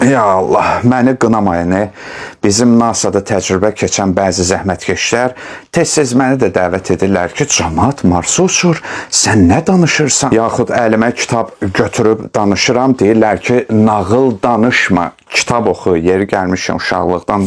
Ya Allah, məni qınamayın. Bizim NASA'da təcrübə keçən bəzi zəhmətkeşlər tez-tez məni də dəvət edirlər ki, cəmaət Marsa uçur, sən nə danışırsan? Yaxud əlimə kitab götürüb danışıram, deyirlər ki, nağıl danışma, kitab oxu. Yeri gəlmişəm uşaqlıqdan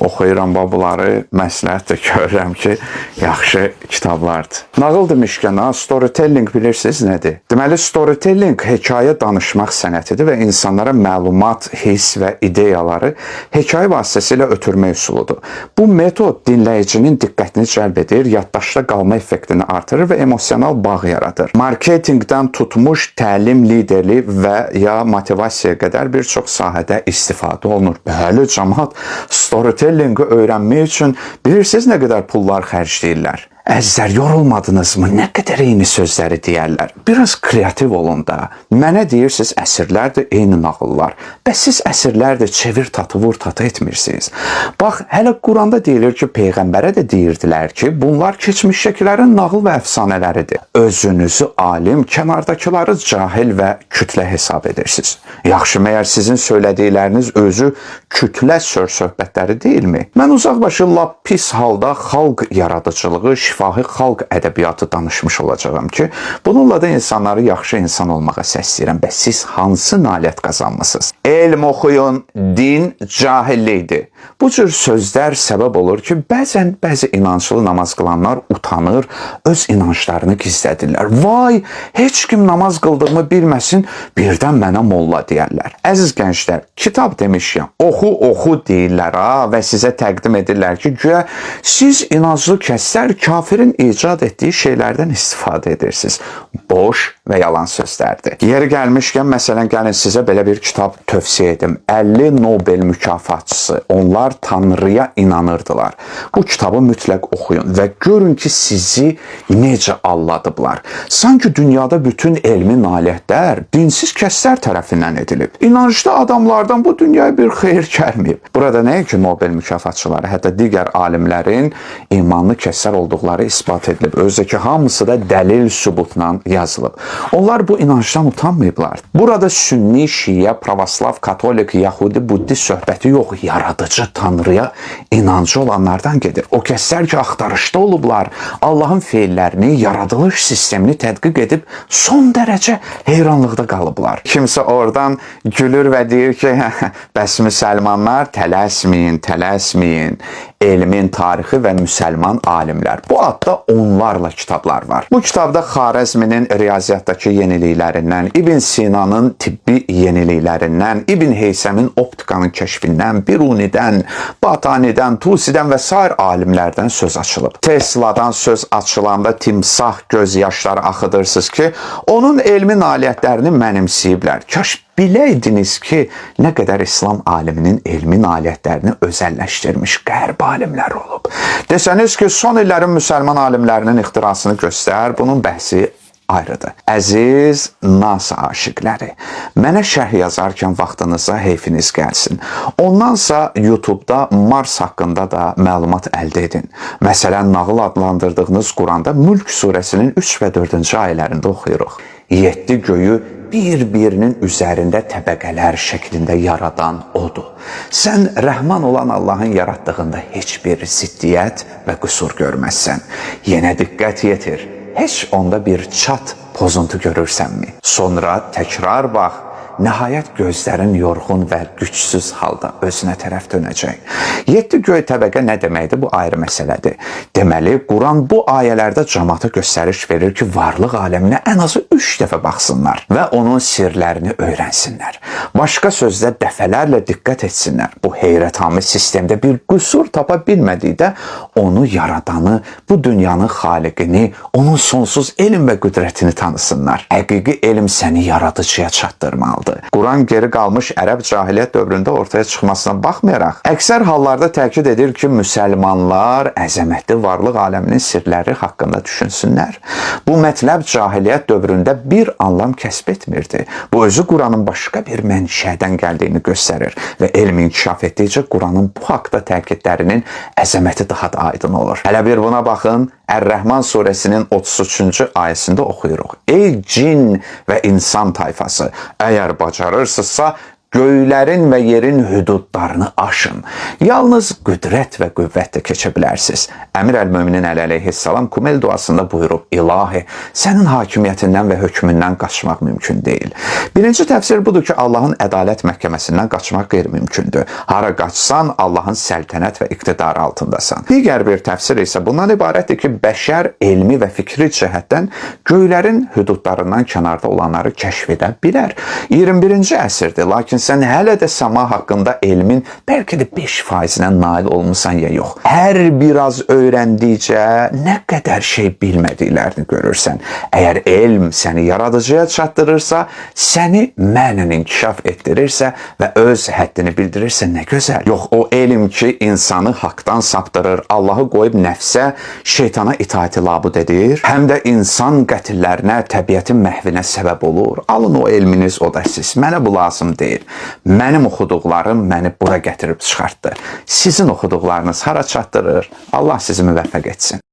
oxuyuram bunları, məsləhət də görürəm ki, yaxşı kitablardır. Nağıl demişkən, storytelling bilirsiniz nədir? Deməli, storytelling hekayə danışmaq sənətidir və insanlara məlumat, hiss və ideyaları hekayə vasitəsilə ötürmək üsuludur. Bu metod dinləyicinin diqqətini cəlb edir, yaddaşda qalma effektini artırır və emosional bağ yaradır. Marketinqdən tutmuş təlim, liderlik və ya motivasiyaya qədər bir çox sahədə istifadə olunur. Bəli, cəmaət storytellingi öyrənmək üçün bilirsiniz nə qədər pullar xərcləyirlər? Əzizlər, yorulmadınızmı? Nə qədər eyni sözləri deyərlər. Biraz kreativ olun da. Mənə deyirsiniz, əsrlərdir eyni nağıllar. Bəs siz əsrlərdir çevir tatı, vur tatı etmirsiniz. Bax, hələ Quranda deyilir ki, Peyğəmbərə də deyirdilər ki, bunlar keçmişdəkilərin nağıl və əfsanələridir. Özünüzü alim, kənardakıları cahil və kütlə hesab edirsiniz. Yaxşı, məyər sizin söylədikləriniz özü kütlə söhbətləri deyilmi? Mən uzaqbaşı lap pis halda xalq yaradıcılığı, şifahi xalq ədəbiyyatı danışmış olacağım ki, bununla da insanları yaxşı insan olmağa səsləyirəm. Bəs siz hansı nailiyyət qazanmısınız? Elm oxuyun, din cahillikdir. Bu cür sözlər səbəb olur ki, bəzi inanclı namaz qılanlar utanır, öz inanclarını gizlədirlər. Vay, heç kim namaz qıldığımı bilməsin, birdən mənə molla deyərlər. Əziz gənclər, kitab demişkən, oxu deyirlər və sizə təqdim edirlər ki, güya siz inanclı kəslər kafirin icad etdiyi şeylərdən istifadə edirsiniz. Boş və yalan sözlərdir. Yeri gəlmişkən, məsələn, gəlin sizə belə bir kitab tövsiyə edim. 50 Nobel mükafatçısı. Onlar Tanrıya inanırdılar. Bu kitabı mütləq oxuyun və görün ki, sizi necə alladıblar. Sanki dünyada bütün elmi nailiyyətlər dinsiz kəslər tərəfindən edilib. İnanclı adamlardan bu dünyaya bir xeyir gəlməyib. Burada nəyə ki, Nobel mükafatçıları, hətta digər alimlərin imanlı kəslər olduqları isbat edilib. Özdəki hamısı da dəlil sübutla yazılıb. Onlar bu inancdan utanmayıblar. Burada sünni, şiə, pravoslav, katolik, yahudi, buddist söhbəti yox, yaradıcı Tanrıya inancı olanlardan gedir. O kəslər ki, axtarışda olublar, Allahın feillərini, yaradılış sistemini tədqiq edib son dərəcə heyranlıqda qalıblar. Kimsə oradan gülür və deyir ki, bəs müsəlmanlar tələsməyin. Elmin tarixi və müsəlman alimlər. Bu adda onlarla kitablar var. Bu kitabda Xarəzminin riyaziyyatdakı yeniliklərindən, İbn Sinanın tibbi yeniliklərindən, İbn Heysəmin optikanın kəşfindən, Birunidən, Batanidən, Tusidən və sair alimlərdən söz açılıb. Tesla'dan söz açılanda timsah göz yaşları axıdırsınız ki, onun elmi nailiyyətlərini mənimsəyiblər. Kaş biləydiniz ki, nə qədər İslam aliminin elmi nailiyyətlərini özəlləşdirmiş qərb alimlər olub. Desəniz ki, son illərin müsəlman alimlərinin ixtirasını göstər, bunun bəhsi ayrıdır. Əziz NASA aşiqləri, mənə şərh yazarkən vaxtınıza heyfiniz gəlsin. Ondansa YouTube'da Mars haqqında da məlumat əldə edin. Məsələn, nağıl adlandırdığınız Quranda Mülk surəsinin 3 və 4-cü ayələrində oxuyuruq. 7 göyü bir-birinin üzərində təbəqələr şəklində yaradan odur. Sən rəhman olan Allahın yaratdığında heç bir ziddiyyət və qüsur görməzsən. Yenə diqqət yetir. Heç onda bir çat, pozuntu görürsənmi? Sonra təkrar bax. Nəhayət gözlərin yorğun və gücsüz halda özünə tərəf dönəcək. 7 göy təbəqə nə deməkdir? Bu ayrı məsələdir. Deməli, Quran bu ayələrdə cəmaata göstəriş verir ki, varlıq aləminə ən azı 3 dəfə baxsınlar və onun sirlərini öyrənsinlər. Başqa sözlə dəfələrlə diqqət etsinlər. Bu heyrətamiz sistemdə bir qüsur tapa bilmədikdə onu yaradanı, bu dünyanın xaliqini, onun sonsuz elm və qüdrətini tanısınlar. Həqiqi elm səni yaradıcıya çatdırmalıdır. Quran geri qalmış ərəb cahiliyyət dövründə ortaya çıxmasına baxmayaraq, əksər hallarda təkid edir ki, müsəlmanlar əzəmətli varlıq aləminin sirləri haqqında düşünsünlər. Bu mətləb cahiliyyət dövründə bir anlam kəsb etmirdi. Bu özü Quranın başqa bir mənşədən gəldiyini göstərir və elm inkişaf etdikcə Quranın bu haqda təkidlərinin əzəməti daha da aydın olur. Hələ bir buna baxın, Ər-Rəhman surəsinin 33-cü ayəsində oxuyuruq. Ey cin və insan tayfası, əgər bacarırsınızsa, Göylərin və yerin hüdudlarını aşın. Yalnız qüdrət və qüvvətlə keçə bilərsiniz. Əmir əl-Möminin əleyhissalam Kumel duasında buyurub, İlahi, sənin hakimiyyətindən və hökmündən qaçmaq mümkün deyil. Birinci təfsir budur ki, Allahın ədalət məhkəməsindən qaçmaq qeyri-mümkündür. Hara qaçsan, Allahın səltənət və iqtidarı altındasan. Digər bir təfsir isə bundan ibarətdir ki, bəşər elmi və fikri cəhətdən göylərin hüdudlarından kənarda olanları kəşf edə bilər. 21-ci əsrdir, lakin sən hələ də səma haqqında elmin bəlkə də 5%-nə nail olmusan ya yox. Hər biraz öyrəndikcə nə qədər şey bilmədiklərini görürsən. Əgər elm səni yaradıcıya çatdırırsa, səni mənən inkişaf etdirirsə və öz həddini bildirirsə nə gözəl. Yox, o elm ki, insanı haqdan saptırır, Allahı qoyub nəfsə, şeytana itaati labud edir, həm də insan qətillərinə, təbiətin məhvinə səbəb olur. Alın o elminiz, o da siz. Mənə bu lazım deyil. Mənim oxuduqlarım məni bura gətirib çıxartdı. Sizin oxuduqlarınız hara çatdırır? Allah sizi müvəffəq etsin.